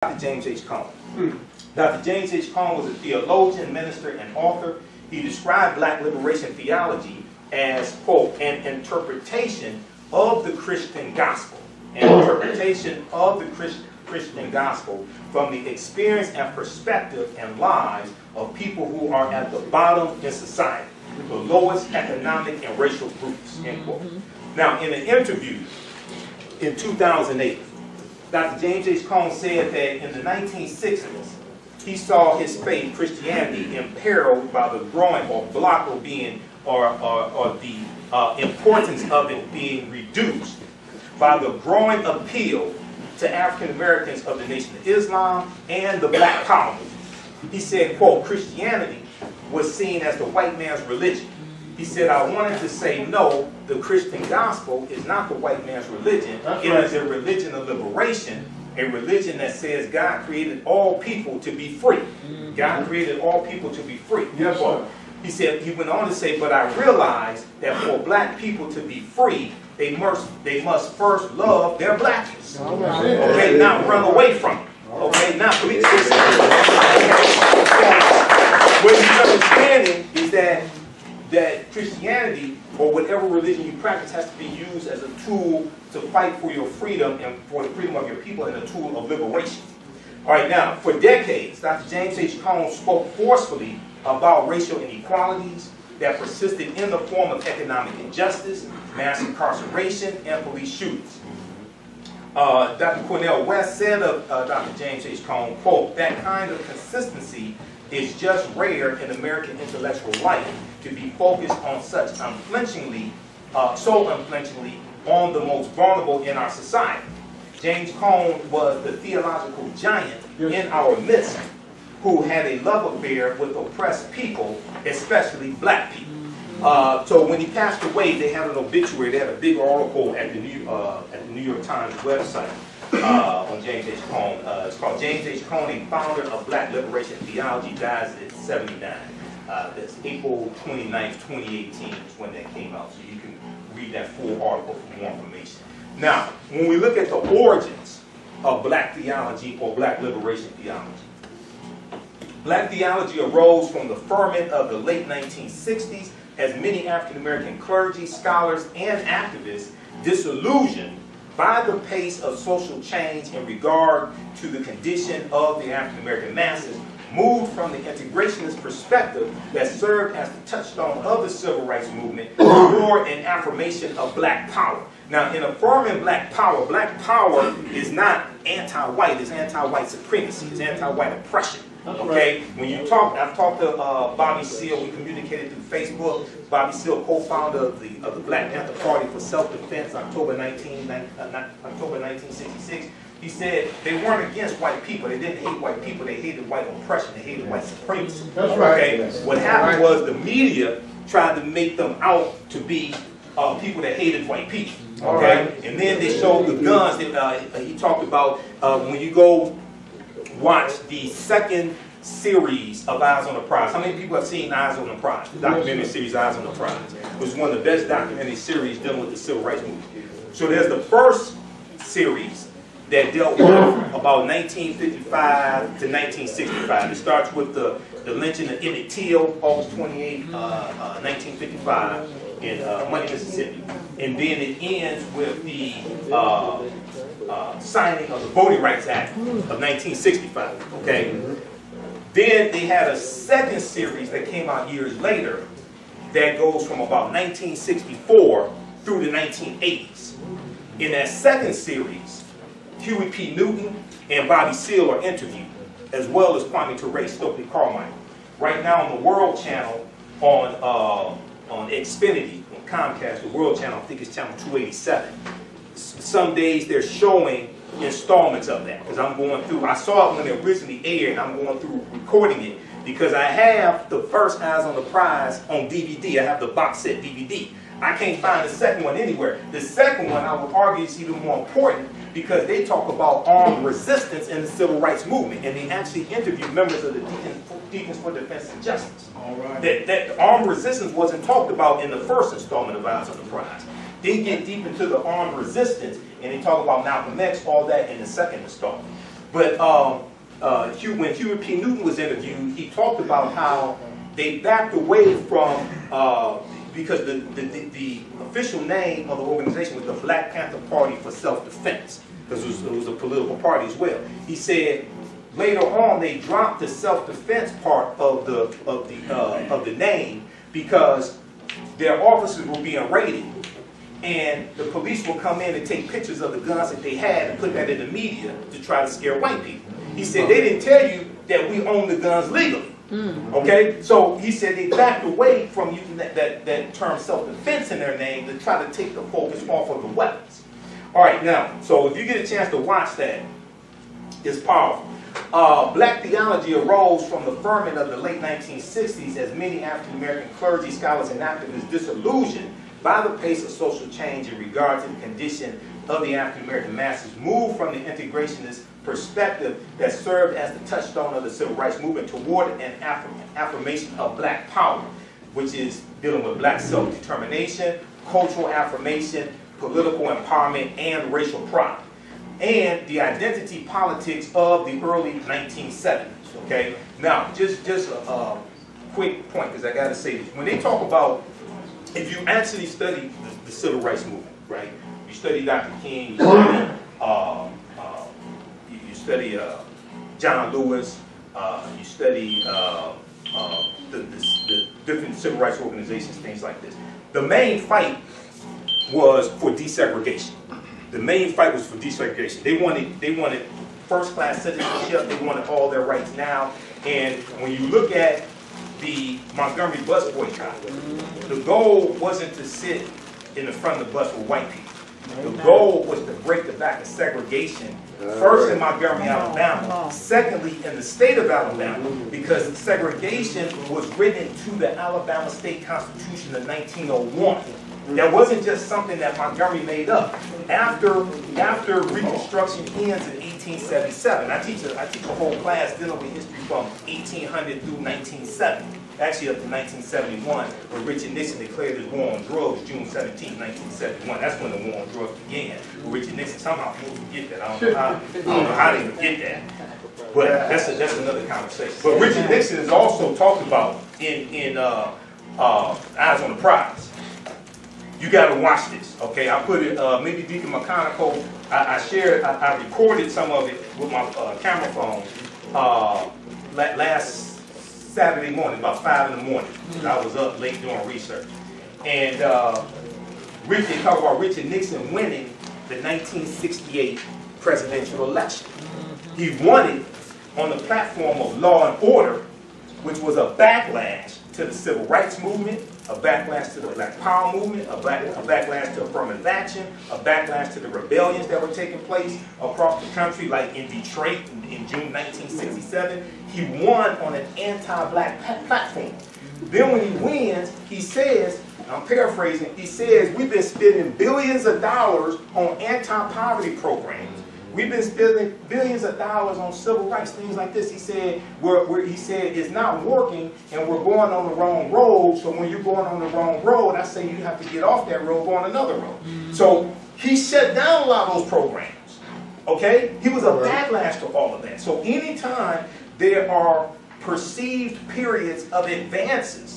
Dr. James H. Cone. Dr. James H. Cone was a theologian, minister, and author. He described black liberation theology as, quote, an interpretation of the Christian gospel. An interpretation of the Christian gospel from the experience and perspective and lives of people who are at the bottom in society, the lowest economic and racial groups, end quote. Now, in an interview in 2008, Dr. James H. Cone said that in the 1960s, he saw his faith, Christianity, imperiled by the growing or block of being, or the importance of it being reduced by the growing appeal to African Americans of the Nation of Islam and the Black Power movement. He said, quote, Christianity was seen as the white man's religion. He said, I wanted to say, no, the Christian gospel is not the white man's religion. It is a religion of liberation, a religion that says God created all people to be free. God created all people to be free. Yes, sir. He said, he went on to say, but I realized that for black people to be free, they must first love their blackness. Okay, not run away from it. Okay, not please. What he's understanding is that Christianity, or whatever religion you practice, has to be used as a tool to fight for your freedom and for the freedom of your people, and a tool of liberation. All right, now, for decades, Dr. James H. Cone spoke forcefully about racial inequalities that persisted in the form of economic injustice, mass incarceration, and police shootings. Dr. Cornel West said of Dr. James H. Cone, quote, that kind of consistency is just rare in American intellectual life, to be focused on such unflinchingly, so unflinchingly on the most vulnerable in our society. James Cone was the theological giant in our midst who had a love affair with oppressed people, especially black people. So when he passed away, they had an obituary. They had a big article at the New York Times website on James H. Cone. It's called James H. Cone, a founder of Black Liberation Theology, dies at 79. That's April 29th, 2018 is when that came out. So you can read that full article for more information. Now, when we look at the origins of black theology or black liberation theology, black theology arose from the ferment of the late 1960s as many African American clergy, scholars, and activists disillusioned by the pace of social change in regard to the condition of the African American masses moved from the integrationist perspective that served as the touchstone of the civil rights movement toward an affirmation of black power. Now, in affirming black power is not anti-white, it's anti-white supremacy, it's anti-white oppression. Okay, when you talk, I've talked to Bobby Seale. We communicated through Facebook. Bobby Seale, co-founder of the Black Panther Party for Self-Defense, October 1966. He said they weren't against white people. They didn't hate white people. They hated white oppression. They hated white supremacy. That's right. Okay, what happened was the media tried to make them out to be people that hated white people. Okay, and then they showed the guns that he talked about when you go watch the second series of Eyes on the Prize. How many people have seen Eyes on the Prize? The documentary series Eyes on the Prize. It was one of the best documentary series dealing with the civil rights movement. So there's the first series that dealt with about 1955 to 1965. It starts with the lynching of Emmett Till, August 28, 1955 in Money, Mississippi. And then it ends with the signing of the Voting Rights Act of 1965, okay? Then they had a second series that came out years later that goes from about 1964 through the 1980s. In that second series, Huey P. Newton and Bobby Seale are interviewed, as well as Kwame Ture, Stokely Carmichael. Right now on the World Channel on Xfinity, on Comcast, the World Channel, I think it's channel 287. Some days they're showing installments of that, because I'm going through, I saw it when it originally aired, and I'm going through recording it, because I have the first Eyes on the Prize on DVD. I have the box set DVD. I can't find the second one anywhere. The second one, I would argue, is even more important, because they talk about armed resistance in the civil rights movement, and they actually interview members of the Deacons for Defense and Justice. All right. That armed resistance wasn't talked about in the first installment of Eyes on the Prize. They get deep into the armed resistance, and they talk about Malcolm X, all that in the second installment. But when Hubert P. Newton was interviewed, he talked about how they backed away from, because the official name of the organization was the Black Panther Party for Self-Defense, because it was a political party as well. He said later on they dropped the self-defense part of the name because their officers were being raided, and the police will come in and take pictures of the guns that they had and put that in the media to try to scare white people. He said they didn't tell you that we own the guns legally. Okay, so he said they backed away from using that term self-defense in their name to try to take the focus off of the weapons. All right, now, so if you get a chance to watch that, it's powerful. Black theology arose from the ferment of the late 1960s as many African-American clergy, scholars, and activists disillusioned by the pace of social change in regard to the condition of the African-American masses moved from the integrationist perspective that served as the touchstone of the civil rights movement toward an affirmation of black power, which is dealing with black self-determination, cultural affirmation, political empowerment, and racial pride, and the identity politics of the early 1970s. Okay, now just a quick point, because I got to say this: when they talk about, if you actually study the civil rights movement, right? You study Dr. King, you study John Lewis, you study the different civil rights organizations, things like this. The main fight was for desegregation. The main fight was for desegregation. They wanted first-class citizenship. They wanted all their rights now. And when you look at the Montgomery bus boycott, the goal wasn't to sit in the front of the bus with white people. The goal was to break the back of segregation, first in Montgomery, Alabama, secondly in the state of Alabama, because segregation was written into the Alabama State Constitution of 1901. That wasn't just something that Montgomery made up. After Reconstruction ends in 1877, I teach a whole class dealing with history from 1800 through 1970. Actually up to 1971, when Richard Nixon declared his war on drugs, June 17, 1971. That's when the war on drugs began. But Richard Nixon, somehow people forget that. I don't know how they forget that. But that's another conversation. But Richard Nixon is also talked about in Eyes on the Prize. You got to watch this, okay? I put it, maybe Deacon McConaughey, I recorded some of it with my camera phone last Saturday morning, about 5 in the morning. I was up late doing research. And they talk about Richard Nixon winning the 1968 presidential election. He won it on the platform of law and order, which was a backlash to the civil rights movement, a backlash to the Black Power movement, a backlash to affirmative action, a backlash to the rebellions that were taking place across the country, like in Detroit in June 1967. He won on an anti-black platform. Then when he wins, he says, I'm paraphrasing, he says, we've been spending billions of dollars on anti-poverty programs. We've been spending billions of dollars on civil rights, things like this. He said, he said it's not working and we're going on the wrong road. So when you're going on the wrong road, I say you have to get off that road, go on another road. So he shut down a lot of those programs. Okay? He was a backlash to all of that. So anytime there are perceived periods of advances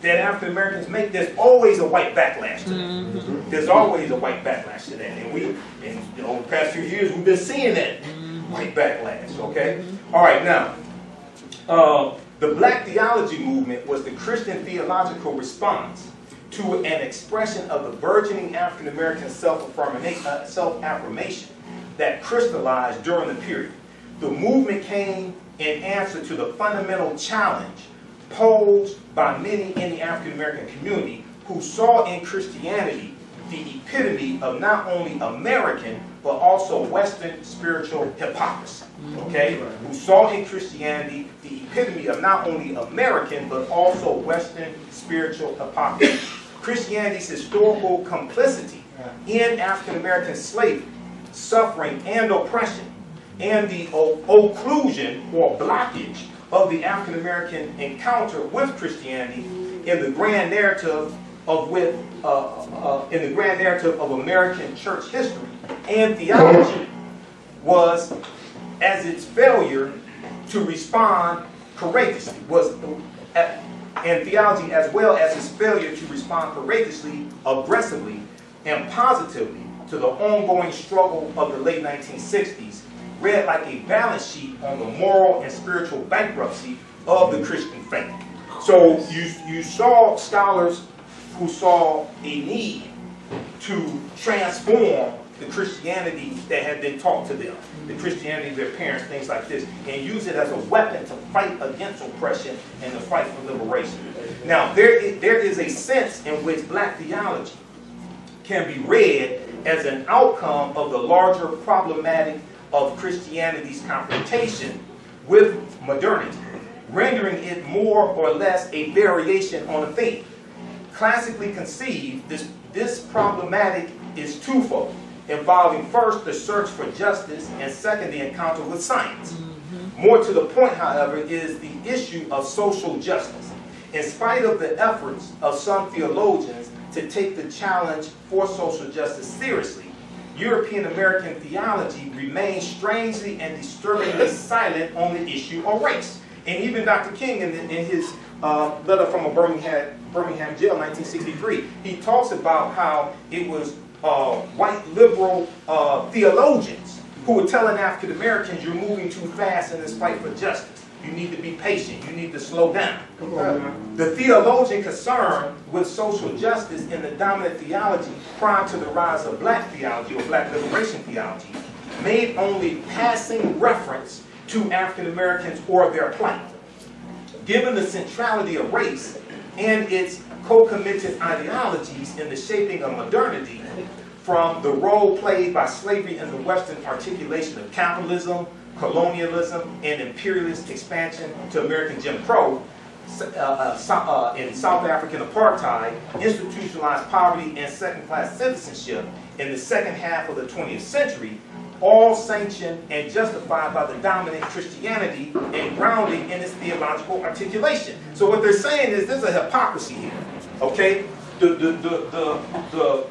that African Americans make, there's always a white backlash to that. There's always a white backlash to that. And over the past few years, we've been seeing that white backlash, okay? All right, now, the Black Theology movement was the Christian theological response to an expression of the burgeoning African American self-affirmation that crystallized during the period. The movement came in answer to the fundamental challenge posed by many in the African American community who saw in Christianity the epitome of not only American but also Western spiritual hypocrisy. Okay? Who saw in Christianity the epitome of not only American but also Western spiritual hypocrisy. Christianity's historical complicity in African American slavery, suffering, and oppression, and the occlusion or blockage of the African American encounter with Christianity in the grand narrative of American church history and theology was as its failure to respond courageously, and theology as well as its failure to respond courageously, aggressively, and positively to the ongoing struggle of the late 1960s, read like a balance sheet on the moral and spiritual bankruptcy of the Christian faith. So you saw scholars who saw a need to transform the Christianity that had been taught to them, the Christianity of their parents, things like this, and use it as a weapon to fight against oppression and to fight for liberation. Now, there is a sense in which black theology can be read as an outcome of the larger problematic of Christianity's confrontation with modernity, rendering it more or less a variation on a theme. Classically conceived, this problematic is twofold, involving first the search for justice and second the encounter with science. More to the point, however, is the issue of social justice. In spite of the efforts of some theologians to take the challenge for social justice seriously, European American theology remains strangely and disturbingly silent on the issue of race. And even Dr. King, in his letter from a Birmingham jail, 1963, he talks about how it was white liberal theologians who were telling African Americans, you're moving too fast in this fight for justice. You need to be patient. You need to slow down. The theologian concerned with social justice in the dominant theology prior to the rise of black theology or black liberation theology made only passing reference to African Americans or their plight. Given the centrality of race and its co-committed ideologies in the shaping of modernity, from the role played by slavery in the Western articulation of capitalism, colonialism, and imperialist expansion to American Jim Crow, in South African apartheid, institutionalized poverty, and second-class citizenship in the second half of the 20th century, all sanctioned and justified by the dominant Christianity and grounding in its theological articulation. So what they're saying is there's a hypocrisy here. Okay, the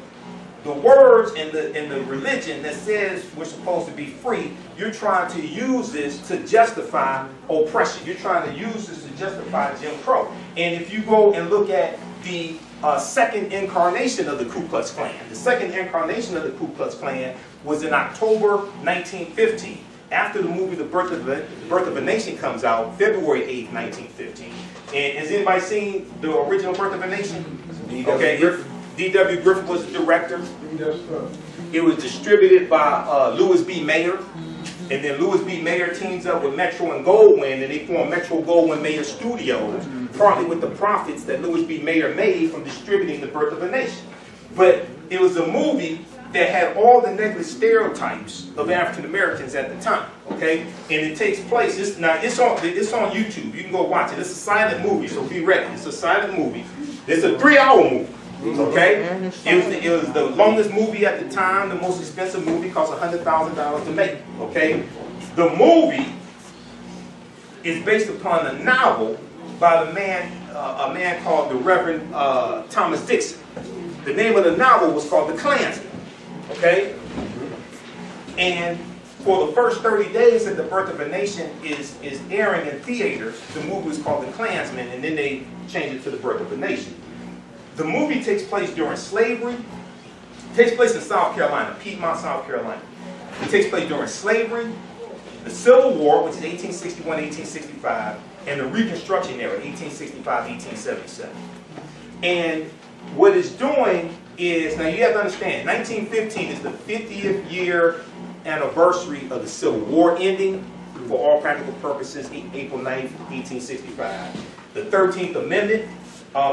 words in the religion that says we're supposed to be free, you're trying to use this to justify oppression. You're trying to use this to justify Jim Crow. And if you go and look at the second incarnation of the Ku Klux Klan, the second incarnation of the Ku Klux Klan was in October 1915. After the movie The Birth of a Nation comes out, February 8th, 1915. And has anybody seen the original Birth of a Nation? Okay. D.W. Griffith was the director. It was distributed by Louis B. Mayer. And then Louis B. Mayer teams up with Metro and Goldwyn, and they form Metro Goldwyn Mayer Studios, partly with the profits that Louis B. Mayer made from distributing The Birth of a Nation. But it was a movie that had all the negative stereotypes of African Americans at the time. Okay, and it takes place. It's on YouTube. You can go watch it. It's a silent movie, so be ready. It's a silent movie. It's a 3-hour movie. Okay, it was the longest movie at the time. The most expensive movie, cost $100,000 to make. Okay, the movie is based upon a novel by a man called the Reverend Thomas Dixon. The name of the novel was called The Klansman. Okay, and for the first 30 days that The Birth of a Nation is airing in theaters, the movie was called The Klansman, and then they changed it to The Birth of a Nation. The movie takes place during slavery. It takes place in South Carolina, Piedmont, South Carolina. It takes place during slavery, the Civil War, which is 1861, 1865, and the Reconstruction era, 1865, 1877. And what it's doing is, now you have to understand, 1915 is the 50th year anniversary of the Civil War ending, for all practical purposes, April 9th, 1865. The 13th Amendment,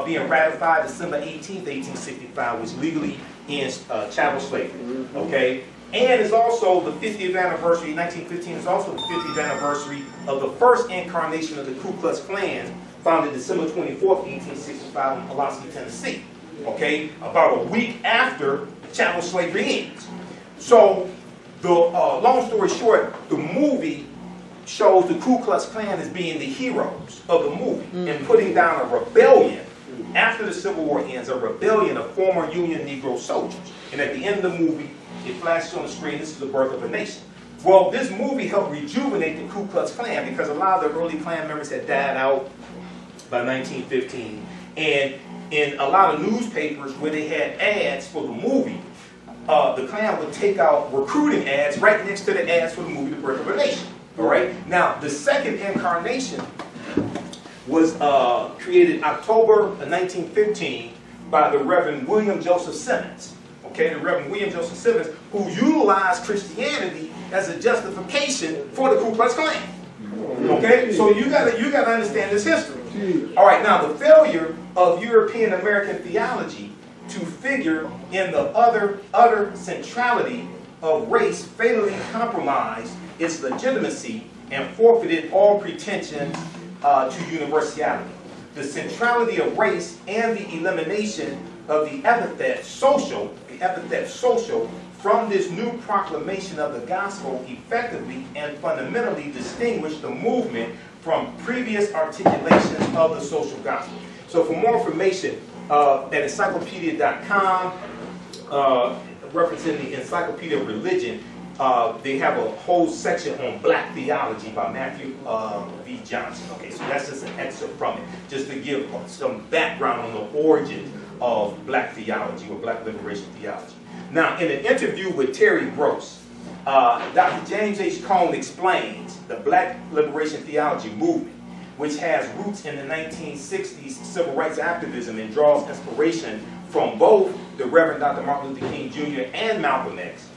being ratified December 18th, 1865, which legally ends chattel slavery. Okay? And it's also the 50th anniversary, 1915 is also the 50th anniversary of the first incarnation of the Ku Klux Klan, founded December 24th, 1865 in Pulaski, Tennessee. Okay? About a week after chattel slavery ends. So, the long story short, the movie shows the Ku Klux Klan as being the heroes of the movie and putting down a rebellion after the Civil War ends, a rebellion of former Union Negro soldiers. And at the end of the movie, it flashes on the screen, this is The Birth of a Nation. Well, this movie helped rejuvenate the Ku Klux Klan because a lot of the early Klan members had died out by 1915. And in a lot of newspapers where they had ads for the movie, the Klan would take out recruiting ads right next to the ads for the movie The Birth of a Nation. All right? Now, the second incarnation was created October of 1915 by the Reverend William Joseph Simmons. Okay, the Reverend William Joseph Simmons, who utilized Christianity as a justification for the Ku Klux Klan. Okay, so you gotta understand this history. All right, now the failure of European American theology to figure in the utter centrality of race fatally compromised its legitimacy and forfeited all pretensions to universality. The centrality of race and the elimination of the epithet social from this new proclamation of the gospel effectively and fundamentally distinguished the movement from previous articulations of the social gospel. So for more information, at encyclopedia.com, referencing the Encyclopedia of Religion, they have a whole section on black theology by Matthew V. Johnson. Okay, so that's just an excerpt from it, just to give some background on the origins of black theology or black liberation theology. Now, in an interview with Terry Gross, Dr. James H. Cone explains the black liberation theology movement, which has roots in the 1960s civil rights activism and draws inspiration from both the Reverend Dr. Martin Luther King Jr. and Malcolm X.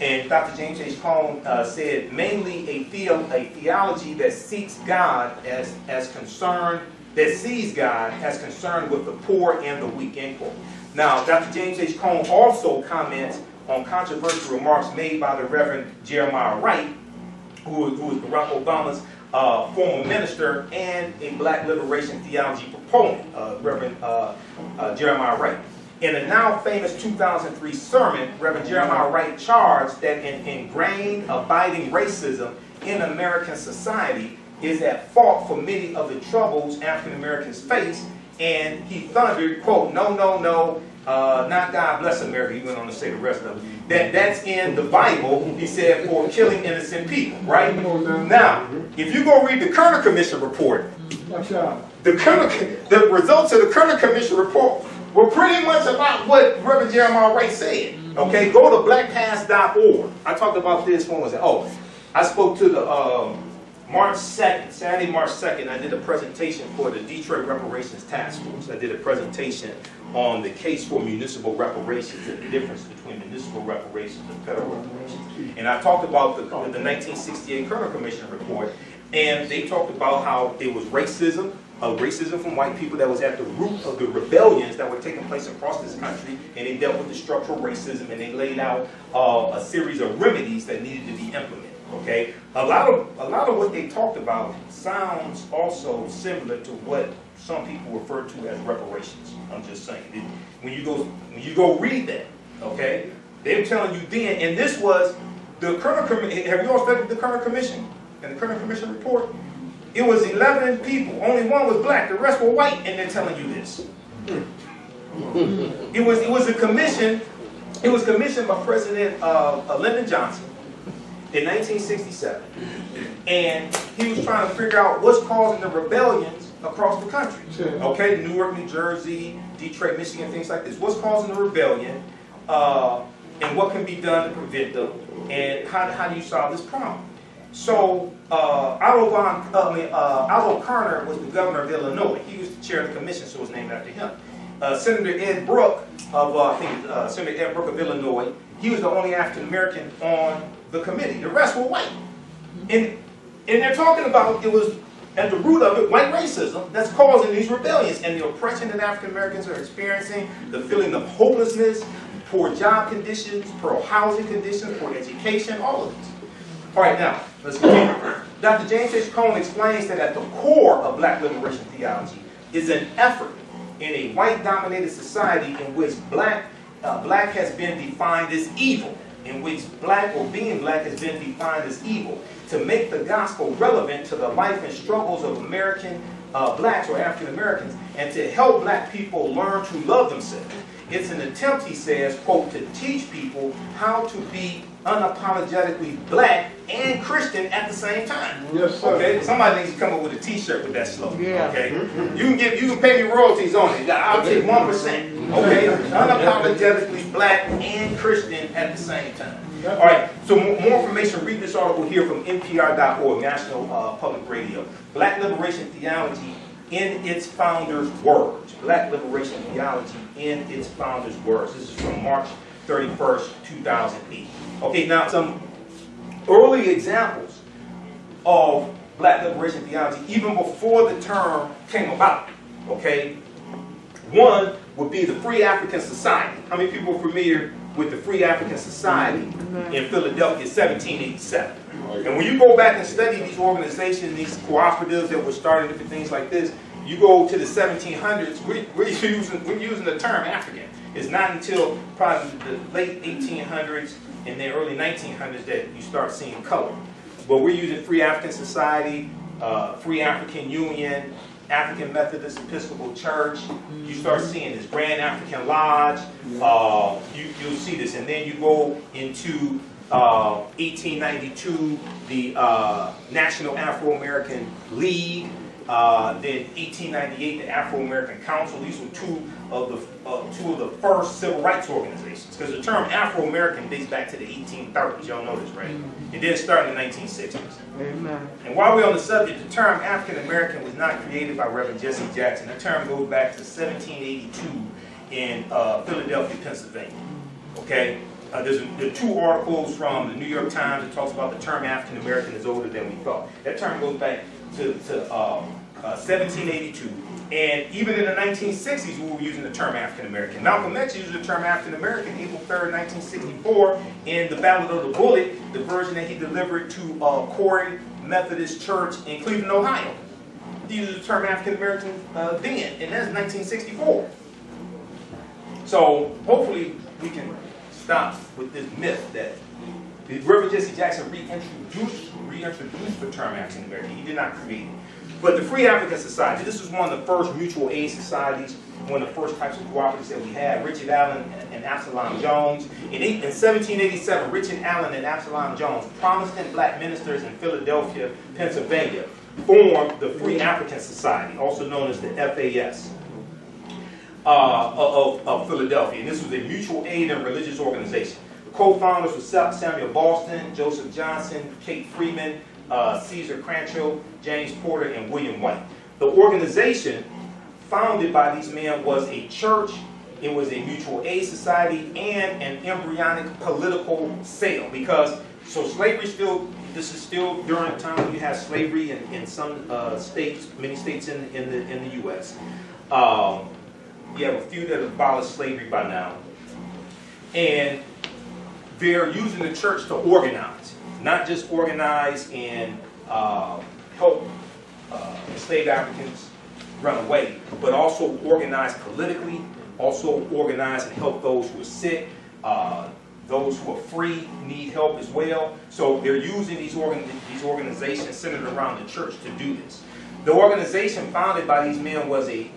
And Dr. James H. Cone said, mainly a theology that seeks God as concerned, that sees God as concerned with the poor and the weak, end quote. Now, Dr. James H. Cone also comments on controversial remarks made by the Reverend Jeremiah Wright, who is Barack Obama's former minister and a black liberation theology proponent, Reverend Jeremiah Wright. In a now famous 2003 sermon, Reverend Jeremiah Wright charged that an ingrained, abiding racism in American society is at fault for many of the troubles African Americans face, and he thundered, quote, no, no, no, not God bless America. He went on to say the rest of it. That's in the Bible, he said, for killing innocent people, right? Now, if you go read the Kerner Commission report, the results of the Kerner Commission report were pretty much about what Reverend Jeremiah Wright said. Okay, go to blackpast.org. I talked about this, when was it? Oh, I spoke to the March 2nd, Saturday, March 2nd, I did a presentation for the Detroit Reparations Task Force. I did a presentation on the case for municipal reparations and the difference between municipal reparations and federal reparations. And I talked about the 1968 Kerner Commission report, and they talked about how it was racism from white people that was at the root of the rebellions that were taking place across this country, and they dealt with the structural racism, and they laid out a series of remedies that needed to be implemented. Okay, a lot of what they talked about sounds also similar to what some people refer to as reparations. I'm just saying, when you go read that, okay, they're telling you then, and this was the Kerner Commission. Have you all studied the Kerner Commission and the Kerner Commission report? It was 11 people. Only one was black. The rest were white, and they're telling you this. It was a commission. It was commissioned by President Lyndon Johnson in 1967, and he was trying to figure out what's causing the rebellions across the country. Okay, Newark, New Jersey, Detroit, Michigan, things like this. What's causing the rebellion, and what can be done to prevent them, and how do you solve this problem? So Otto Kerner was the governor of Illinois. He was the chair of the commission, so it was named after him. Senator Ed Brooke of Senator Ed Brooke of Illinois. He was the only African American on the committee. The rest were white. And they're talking about it was at the root of it white racism that's causing these rebellions and the oppression that African Americans are experiencing, the feeling of hopelessness, poor job conditions, poor housing conditions, poor education, all of this. All right, now, let's continue. Dr. James H. Cone explains that at the core of black liberation theology is an effort in a white-dominated society in which black has been defined as evil, in which black or being black has been defined as evil, to make the gospel relevant to the life and struggles of American blacks or African Americans, and to help black people learn to love themselves. It's an attempt, he says, quote, to teach people how to be unapologetically black and Christian at the same time. Yes, sir. Okay, somebody needs to come up with a T-shirt with that slogan. Yeah. Okay, you can pay me royalties on it. I'll take 1%. Okay, unapologetically black and Christian at the same time. All right. So more information. Read this article here from NPR.org, National Public Radio. Black Liberation Theology in its founders' words. Black Liberation Theology in its founders' words. This is from March 31st, 2008. Okay, now some early examples of Black Liberation Theology, even before the term came about. Okay, one would be the Free African Society. How many people are familiar with the Free African Society in Philadelphia, 1787? And when you go back and study these organizations, these cooperatives that were started, different things like this, you go to the 1700s, we're using the term African. It's not until probably the late 1800s and the early 1900s that you start seeing color. But we're using Free African Society, Free African Union, African Methodist Episcopal Church. You start seeing this Grand African Lodge. You'll see this, and then you go into 1892, the National Afro-American League. Then 1898, the Afro-American Council. These were two of the first civil rights organizations, because the term Afro-American dates back to the 1830s. Y'all know this, right? It didn't start in the 1960s. Amen. And while we're on the subject, the term African-American was not created by Reverend Jesse Jackson. The term goes back to 1782 in Philadelphia, Pennsylvania. Okay? There are two articles from the New York Times that talks about the term African-American is older than we thought. That term goes back to 1782. And even in the 1960s, we were using the term African-American. Malcolm X used the term African-American April 3rd, 1964, in the Ballad of the Bullet, the version that he delivered to Corey Methodist Church in Cleveland, Ohio. He used the term African-American then, and that's 1964. So hopefully we can stop with this myth that Reverend Jesse Jackson reintroduced the term African-American. He did not create it. But the Free African Society, this was one of the first mutual aid societies, one of the first types of cooperatives that we had. Richard Allen and Absalom Jones. In 1787, Richard Allen and Absalom Jones, Protestant black ministers in Philadelphia, Pennsylvania, formed the Free African Society, also known as the FAS, of Philadelphia. And this was a mutual aid and religious organization. The co-founders were Samuel Boston, Joseph Johnson, Kate Freeman, Caesar Crancho, James Porter, and William White. The organization founded by these men was a church, it was a mutual aid society, and an embryonic political sale. Because, so slavery still, this is still during the time when you have slavery in some states, many states in the U.S. You have a few that have abolished slavery by now. And they're using the church to organize. Not just organize and help enslaved Africans run away, but also organize politically, also organize and help those who are sick, those who are free need help as well. So they're using these organizations centered around the church to do this. The organization founded by these men was a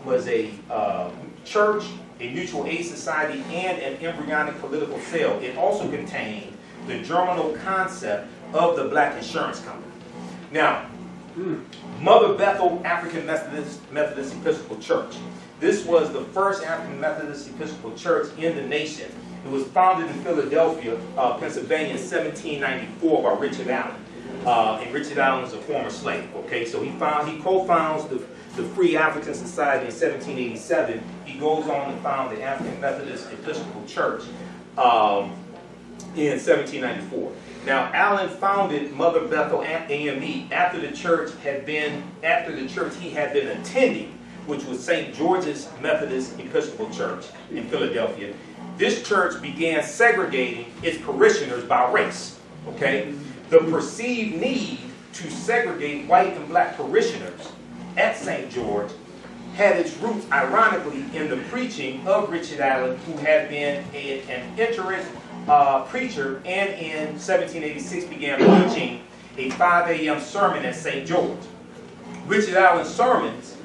church, a mutual aid society, and an embryonic political cell. It also contained the germinal concept of the black insurance company. Now, Mother Bethel African Methodist Episcopal Church. This was the first African Methodist Episcopal Church in the nation. It was founded in Philadelphia, Pennsylvania in 1794 by Richard Allen. And Richard Allen is a former slave. Okay, so he co-founds the Free African Society in 1787. He goes on to found the African Methodist Episcopal Church in 1794. Now, Allen founded Mother Bethel AME after the church he had been attending, which was St. George's Methodist Episcopal Church in Philadelphia. This church began segregating its parishioners by race. Okay, the perceived need to segregate white and black parishioners at St. George had its roots, ironically, in the preaching of Richard Allen, who had been an itinerant preacher, and in 1786 began preaching a 5 a.m. sermon at St. George. Richard Allen's sermons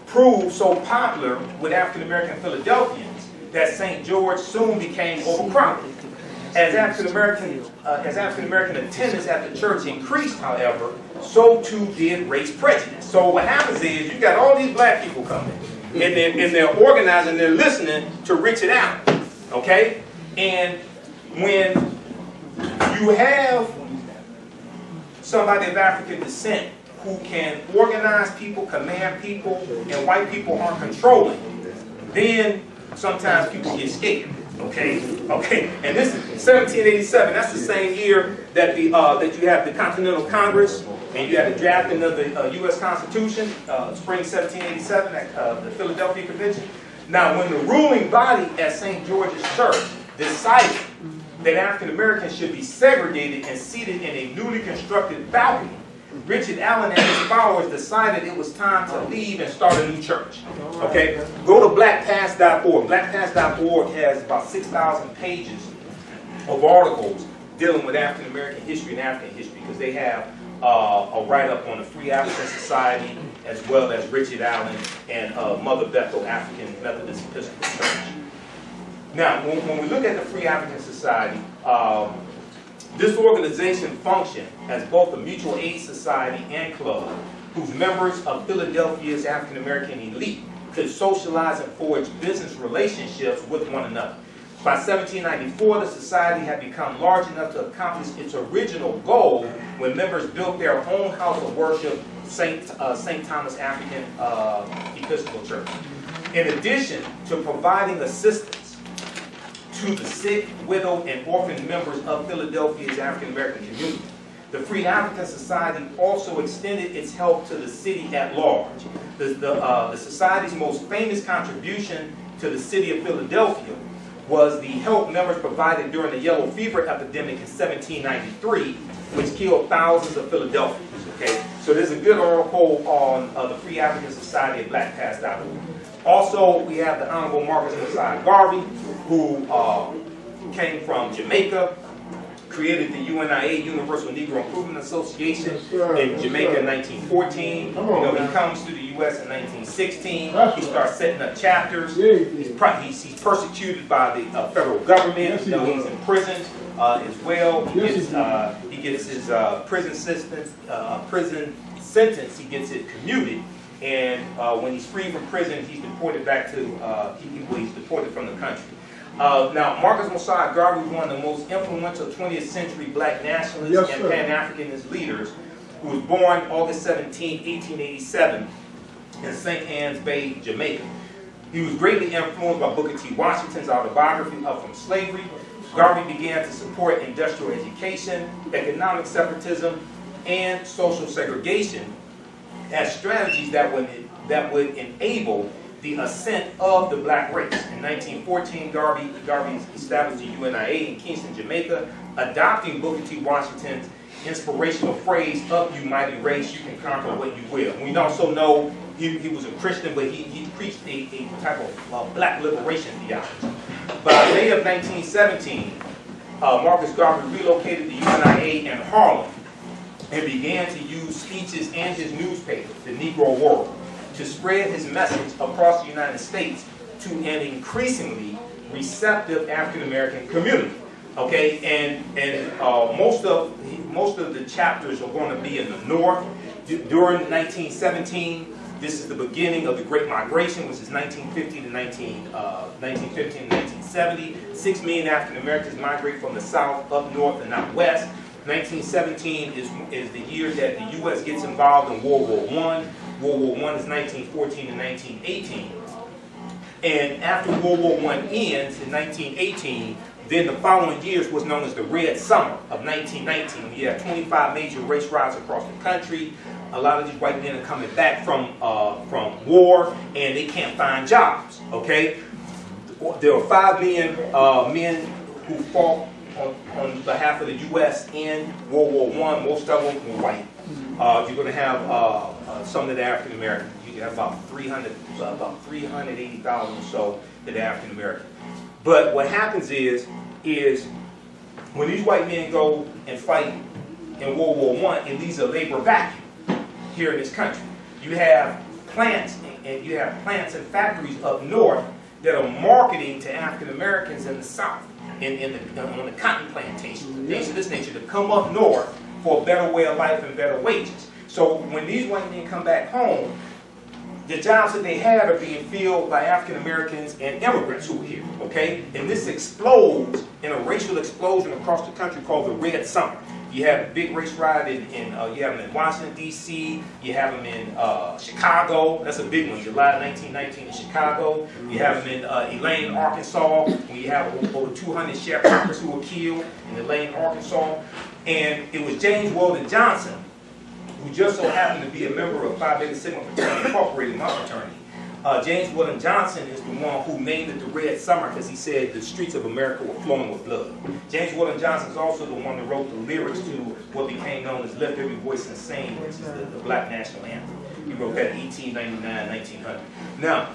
proved so popular with African American Philadelphians that St. George soon became overcrowded. As African American attendance at the church increased, however, so too did race prejudice. So what happens is you got all these black people coming, and they're organizing, they're listening to Richard Allen, okay? And when you have somebody of African descent who can organize people, command people, and white people aren't controlling, then sometimes people get scared. Okay, and this is 1787. That's the same year that that you have the Continental Congress, and you have the drafting of the U.S. Constitution, spring 1787, the Philadelphia Convention. Now, when the ruling body at St. George's Church decided that African Americans should be segregated and seated in a newly constructed balcony, Richard Allen and his followers decided it was time to leave and start a new church. Okay, go to blackpast.org. Blackpast.org has about 6,000 pages of articles dealing with African American history and African history, because they have a write-up on the Free African Society, as well as Richard Allen and Mother Bethel African Methodist Episcopal Church. Now, when we look at the Free African Society, this organization functioned as both a mutual aid society and club, whose members of Philadelphia's African American elite could socialize and forge business relationships with one another. By 1794, the society had become large enough to accomplish its original goal when members built their own house of worship, St. Thomas African Episcopal Church. In addition to providing assistance to the sick, widowed, and orphaned members of Philadelphia's African American community, the Free African Society also extended its help to the city at large. The society's most famous contribution to the city of Philadelphia was the help members provided during the yellow fever epidemic in 1793, which killed thousands of Philadelphians. Okay, so there's a good article on the Free African Society at blackpast.org. Also, we have the Honorable Marcus Mosiah Garvey, who came from Jamaica, created the UNIA, Universal Negro Improvement Association, in Jamaica in 1914. He comes to the U.S. in 1916. He starts setting up chapters. He's persecuted by the federal government. He's in prison as well. He gets his prison sentence. He gets it commuted. And when he's free from prison, he's deported back to, he's deported from the country. Now, Marcus Mosiah Garvey was one of the most influential 20th century black nationalists and Pan-Africanist leaders, who was born August 17, 1887 in St. Ann's Bay, Jamaica. He was greatly influenced by Booker T. Washington's autobiography, Up From Slavery. Garvey began to support industrial education, economic separatism, and social segregation as strategies that would enable the ascent of the black race. In 1914, Garvey established the UNIA in Kingston, Jamaica, adopting Booker T. Washington's inspirational phrase, "Up, you mighty race, you can conquer what you will." We also know he was a Christian, but he preached a type of black liberation theology. By May of 1917, Marcus Garvey relocated the UNIA in Harlem and began to use speeches and his newspaper, The Negro World, to spread his message across the United States to an increasingly receptive African American community. Okay, and most of the chapters are going to be in the North. During 1917, this is the beginning of the Great Migration, which is 1915 to 1970. 6 million African Americans migrate from the South up north and out west. 1917 is the year that the U.S. gets involved in World War I. World War I is 1914 to 1918. And after World War I ends in 1918, then the following years was known as the Red Summer of 1919. You have 25 major race riots across the country. A lot of these white men are coming back from war, and they can't find jobs. Okay, there are 5 million men who fought on behalf of the U.S. in World War I. Most of them were white. You're going to have some of the African Americans. You have about 380,000 or so that are African American. But what happens is when these white men go and fight in World War I, it leaves a labor vacuum here in this country. You have plants and factories up north that are marketing to African Americans in the South. on the cotton plantations, things of this nature, to come up north for a better way of life and better wages. So when these white men come back home, the jobs that they have are being filled by African Americans and immigrants who are here, okay? And this explodes in a racial explosion across the country called the Red Summer. You have a big race riot you have them in Washington, D.C., you have them in Chicago, that's a big one, July 1919 in Chicago. You have them in Elaine, Arkansas, where you have over 200 sharecroppers who were killed in Elaine, Arkansas. And it was James Weldon Johnson, who just so happened to be a member of Phi Beta Sigma Fraternity Incorporated, my fraternity. James Weldon Johnson is the one who named it the Red Summer because he said the streets of America were flowing with blood. James Weldon Johnson is also the one that wrote the lyrics to what became known as Lift Every Voice and Sing, which is the Black National Anthem. He wrote that in 1899, 1900. Now,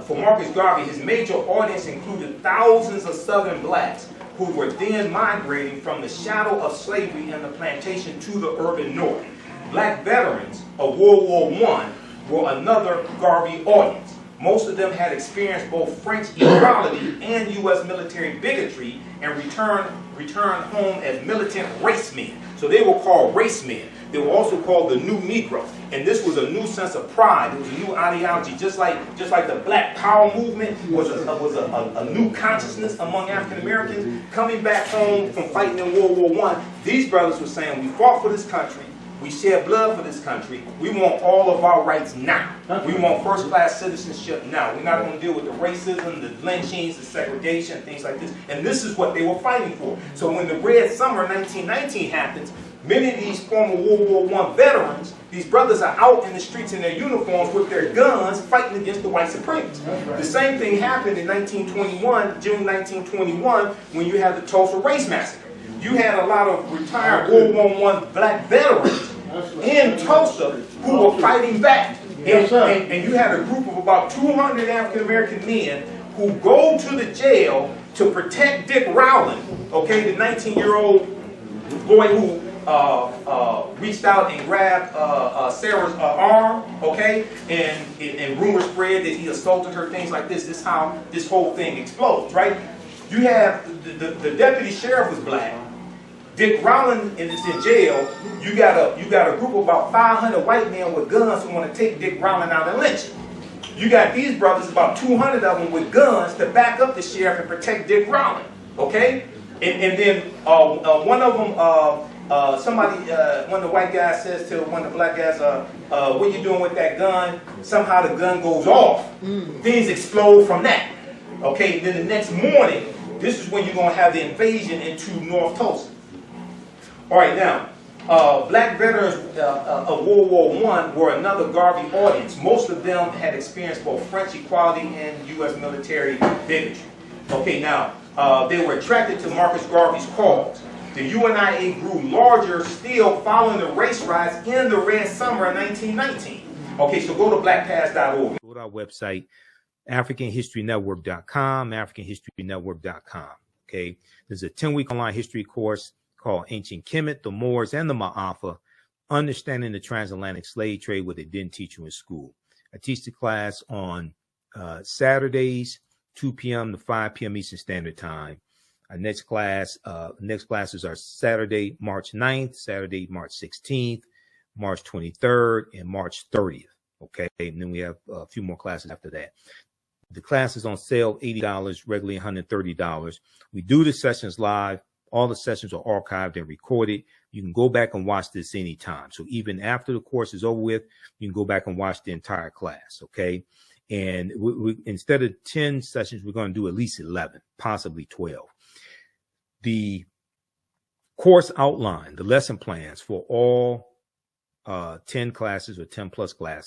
for Marcus Garvey, his major audience included thousands of Southern blacks who were then migrating from the shadow of slavery and the plantation to the urban north. Black veterans of World War I were another Garvey audience. Most of them had experienced both French equality and U.S. military bigotry and returned home as militant race men. So they were called race men. They were also called the New Negro. And this was a new sense of pride. It was a new ideology. Just like the Black Power movement was a new consciousness among African Americans. Coming back home from fighting in World War I, these brothers were saying, we fought for this country. We shed blood for this country. We want all of our rights now. We want first-class citizenship now. We're not going to deal with the racism, the lynchings, the segregation, things like this. And this is what they were fighting for. So when the Red Summer 1919 happens, many of these former World War I veterans, these brothers are out in the streets in their uniforms with their guns fighting against the white supremacists. Right. The same thing happened in 1921, June 1921, when you had the Tulsa Race Massacre. You had a lot of retired World War I black veterans in Tulsa who were fighting back. And you had a group of about 200 African-American men who go to the jail to protect Dick Rowland, okay, the 19-year-old boy who reached out and grabbed Sarah's arm, okay, and rumors spread that he assaulted her, things like this. This is how this whole thing explodes, right? You have the deputy sheriff was black. Dick Rowland is in jail. You got a group of about 500 white men with guns who want to take Dick Rowland out and lynch him. You got these brothers, about 200 of them with guns to back up the sheriff and protect Dick Rowland. Okay, and then one of them, one of the white guys says to one of the black guys, "What you doing with that gun?" Somehow the gun goes off. Things explode from that. Okay, then the next morning, this is when you're going to have the invasion into North Tulsa. All right, now, black veterans of World War I were another Garvey audience. Most of them had experienced both French equality and U.S. military bigotry. Okay, now, they were attracted to Marcus Garvey's cause. The UNIA grew larger still following the race riots in the Red Summer of 1919. Okay, so go to blackpast.org. Go to our website, AfricanHistoryNetwork.com, AfricanHistoryNetwork.com. Okay, there's a 10-week online history course called Ancient Kemet, the Moors, and the Ma'afa, Understanding the Transatlantic Slave Trade, what they didn't teach you in school. I teach the class on Saturdays, 2 p.m. to 5 p.m. Eastern Standard Time. Our next classes are Saturday, March 9th, Saturday, March 16th, March 23rd, and March 30th. Okay, and then we have a few more classes after that. The class is on sale, $80, regularly $130. We do the sessions live. All the sessions are archived and recorded. You can go back and watch this anytime. So even after the course is over with, you can go back and watch the entire class, okay? And instead of 10 sessions, we're going to do at least 11, possibly 12. The course outline, the lesson plans for all 10 classes or 10 plus classes